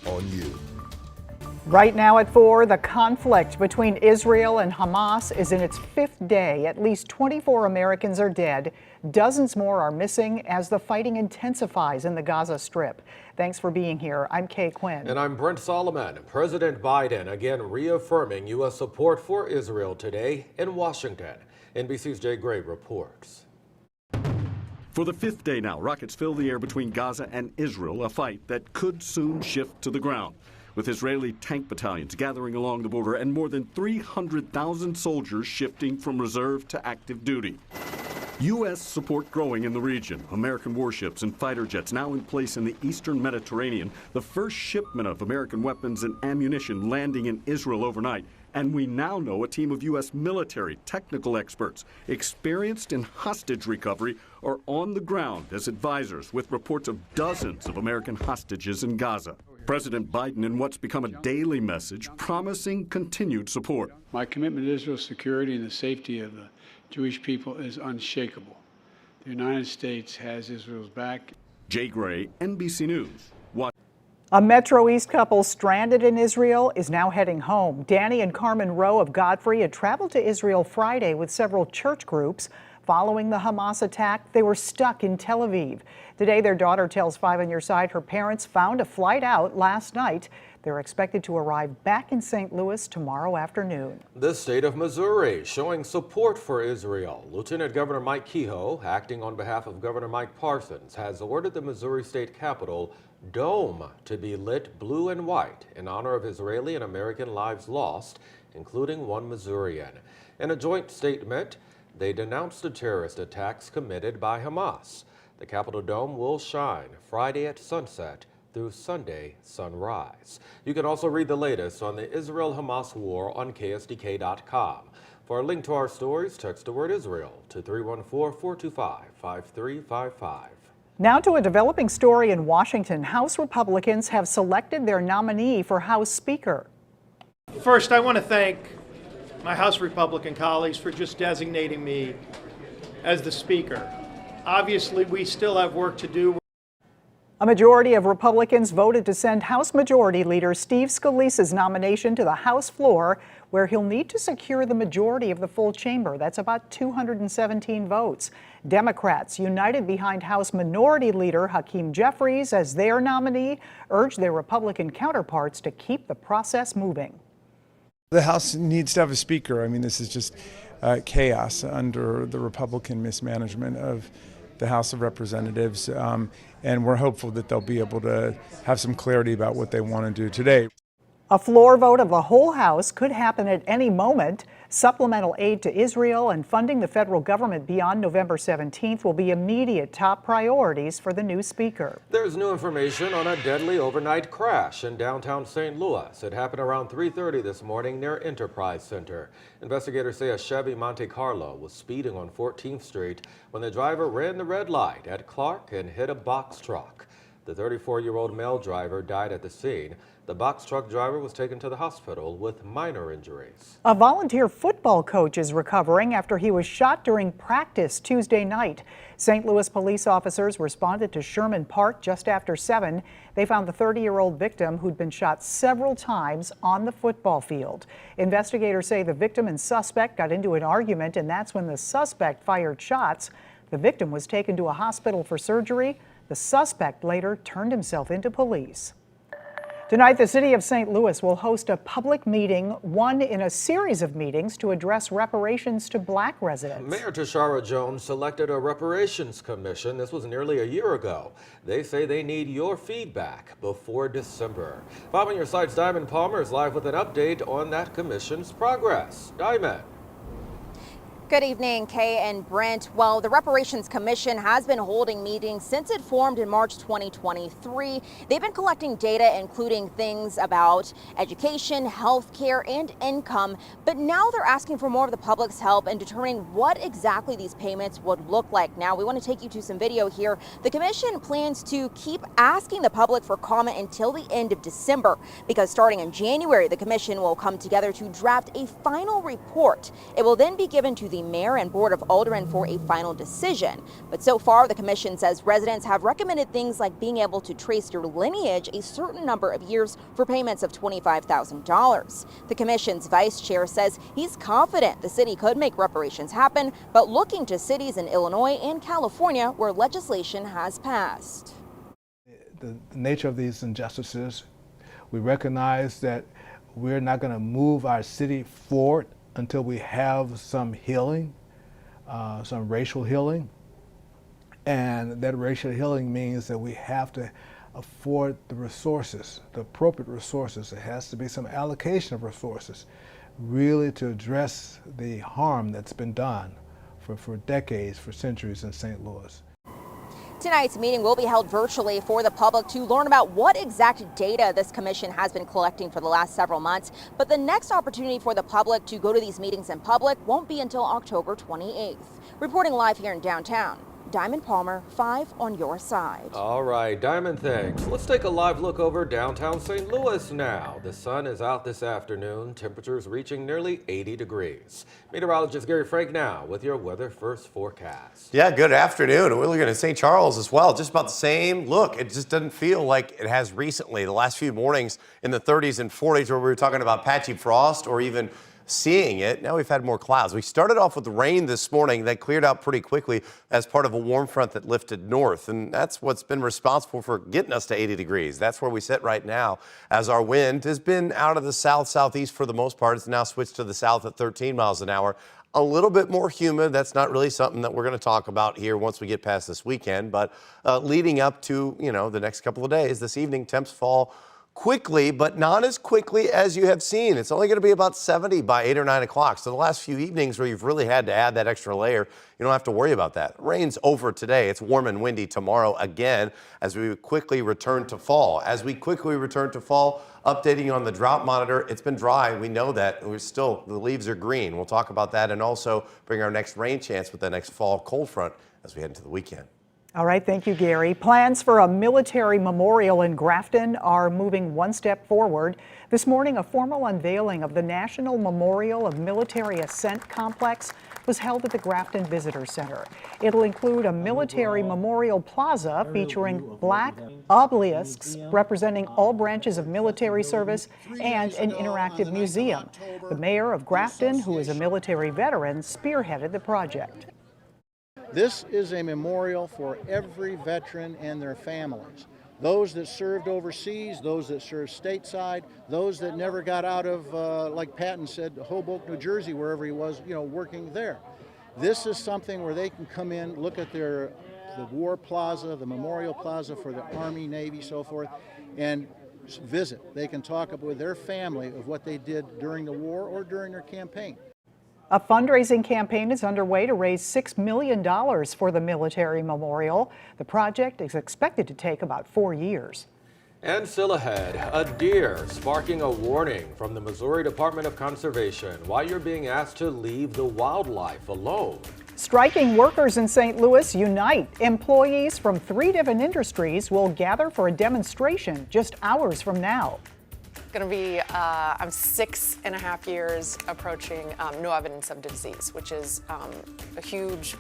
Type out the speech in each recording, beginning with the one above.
on you. Right now at 4, the conflict between Israel and Hamas is in its 5th day. At least 24 Americans are dead. Dozens more are missing as the fighting intensifies in the Gaza Strip. Thanks for being here. I'm Kay Quinn. And I'm Brent Solomon. President Biden again reaffirming U.S. support for Israel today in Washington. NBC's Jay Gray reports. For the 5th day now, rockets fill the air between Gaza and Israel, a fight that could soon shift to the ground, with Israeli tank battalions gathering along the border and more than 300,000 soldiers shifting from reserve to active duty. U.S. support growing in the region. American warships and fighter jets now in place in the eastern Mediterranean. The first shipment of American weapons and ammunition landing in Israel overnight. And we now know a team of U.S. military technical experts experienced in hostage recovery are on the ground as advisors with reports of dozens of American hostages in Gaza. President Biden, in what's become a daily message, promising continued support. My commitment to Israel's security and the safety of the Jewish people is unshakable. The United States has Israel's back. Jay Gray, NBC News. A Metro East couple stranded in Israel is now heading home. Danny and Carmen Rowe of Godfrey had traveled to Israel Friday with several church groups. Following the Hamas attack, they were stuck in Tel Aviv. Today, their daughter tells 5 on Your Side her parents found a flight out last night. They're expected to arrive back in St. Louis tomorrow afternoon. The state of Missouri showing support for Israel. Lieutenant Governor Mike Kehoe, acting on behalf of Governor Mike Parsons, has ordered the Missouri State Capitol dome to be lit blue and white in honor of Israeli and American lives lost, including one Missourian. In a joint statement, they denounced the terrorist attacks committed by Hamas. The Capitol dome will shine Friday at sunset through Sunday sunrise. You can also read the latest on the Israel-Hamas war on KSDK.com. For a link to our stories, text the word Israel to 314-425-5355. Now to a developing story in Washington. House Republicans have selected their nominee for House Speaker. First, I want to thank my House Republican colleagues for just designating me as the Speaker. Obviously, we still have work to do. A majority of Republicans voted to send House Majority Leader Steve Scalise's nomination to the House floor, where he'll need to secure the majority of the full chamber. That's about 217 votes. Democrats, united behind House Minority Leader Hakeem Jeffries as their nominee, urged their Republican counterparts to keep the process moving. The House needs to have a speaker. I mean, this is just chaos under the Republican mismanagement of the House of Representatives, and we're hopeful that they'll be able to have some clarity about what they want to do today. A floor vote of the whole House could happen at any moment. Supplemental aid to Israel and funding the federal government beyond November 17th will be immediate top priorities for the new speaker. There's new information on a deadly overnight crash in downtown St. Louis. It happened around 3:30 this morning near Enterprise Center. Investigators say a Chevy Monte Carlo was speeding on 14th Street when the driver ran the red light at Clark and hit a box truck. The 34-year-old male driver died at the scene. The box truck driver was taken to the hospital with minor injuries. A volunteer football coach is recovering after he was shot during practice Tuesday night. St. Louis police officers responded to Sherman Park just after 7. They found the 30-year-old victim who'd been shot several times on the football field. Investigators say the victim and suspect got into an argument, and that's when the suspect fired shots. The victim was taken to a hospital for surgery. The suspect later turned himself into police. Tonight, the city of St. Louis will host a public meeting, one in a series of meetings to address reparations to Black residents. Mayor Tashara Jones selected a reparations commission. This was nearly a year ago. They say they need your feedback before December. 5 on Your Side's Diamond Palmer is live with an update on that commission's progress. Diamond. Good evening, Kay and Brent. Well, the Reparations Commission has been holding meetings since it formed in March 2023. They've been collecting data, including things about education, health care, and income. But now they're asking for more of the public's help in determining what exactly these payments would look like. Now, we want to take you to some video here. The commission plans to keep asking the public for comment until the end of December, because starting in January, the commission will come together to draft a final report. It will then be given to the the mayor and board of aldermen for a final decision. But so far, the commission says residents have recommended things like being able to trace your lineage a certain number of years for payments of $25,000. The commission's vice chair says he's confident the city could make reparations happen, but looking to cities in Illinois and California where legislation has passed. The nature of these injustices, we recognize that we're not going to move our city forward until we have some healing, some racial healing. And that racial healing means that we have to afford the resources, the appropriate resources. There has to be some allocation of resources really to address the harm that's been done for decades, for centuries in St. Louis. Tonight's meeting will be held virtually for the public to learn about what exact data this commission has been collecting for the last several months. But the next opportunity for the public to go to these meetings in public won't be until October 28th. Reporting live here in downtown, Diamond Palmer, 5 on your side. All right, Diamond, thanks. Let's take a live look over downtown St. Louis now. The sun is out this afternoon, temperatures reaching nearly 80 degrees. Meteorologist Gary Frank now with your weather first forecast. Yeah, good afternoon. We're looking at St. Charles as well. Just about the same look. It just doesn't feel like it has recently. The last few mornings in the 30s and 40s where we were talking about patchy frost or even seeing it. Now we've had more clouds. We started off with the rain this morning that cleared out pretty quickly as part of a warm front that lifted north. And that's what's been responsible for getting us to 80 degrees. That's where we sit right now as our wind has been out of the south-southeast for the most part. It's now switched to the south at 13 miles an hour. A little bit more humid. That's not really something that we're going to talk about here once we get past this weekend. But leading up to, the next couple of days, this evening, temps fall quickly, but not as quickly as you have seen. It's only going to be about 70 by 8 or 9 o'clock. So the last few evenings where you've really had to add that extra layer, you don't have to worry about that. Rain's over today. It's warm and windy tomorrow again as we quickly return to fall. As we quickly return to fall, updating on the drought monitor, it's been dry. We know that. The leaves are green. We'll talk about that and also bring our next rain chance with the next fall cold front as we head into the weekend. All right, thank you, Gary. Plans for a military memorial in Grafton are moving one step forward. This morning, a formal unveiling of the National Memorial of Military Ascent Complex was held at the Grafton Visitor Center. It'll include a military memorial plaza featuring black obelisks representing all branches of military service and an interactive museum. The mayor of Grafton, who is a military veteran, spearheaded the project. This is a memorial for every veteran and their families. Those that served overseas, those that served stateside, those that never got out of, like Patton said, Hoboken, New Jersey, wherever he was, working there. This is something where they can come in, look at the War Plaza, the Memorial Plaza for the Army, Navy, so forth, and visit. They can talk with their family of what they did during the war or during their campaign. A fundraising campaign is underway to raise $6 million for the military memorial. The project is expected to take about 4 years. And still ahead, a deer sparking a warning from the Missouri Department of Conservation why you're being asked to leave the wildlife alone. Striking workers in St. Louis unite. Employees from 3 different industries will gather for a demonstration just hours from now. Going to be, I'm 6.5 years approaching no evidence of disease, which is a huge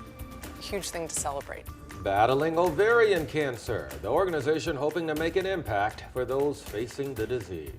thing to celebrate. Battling ovarian cancer, the organization hoping to make an impact for those facing the disease.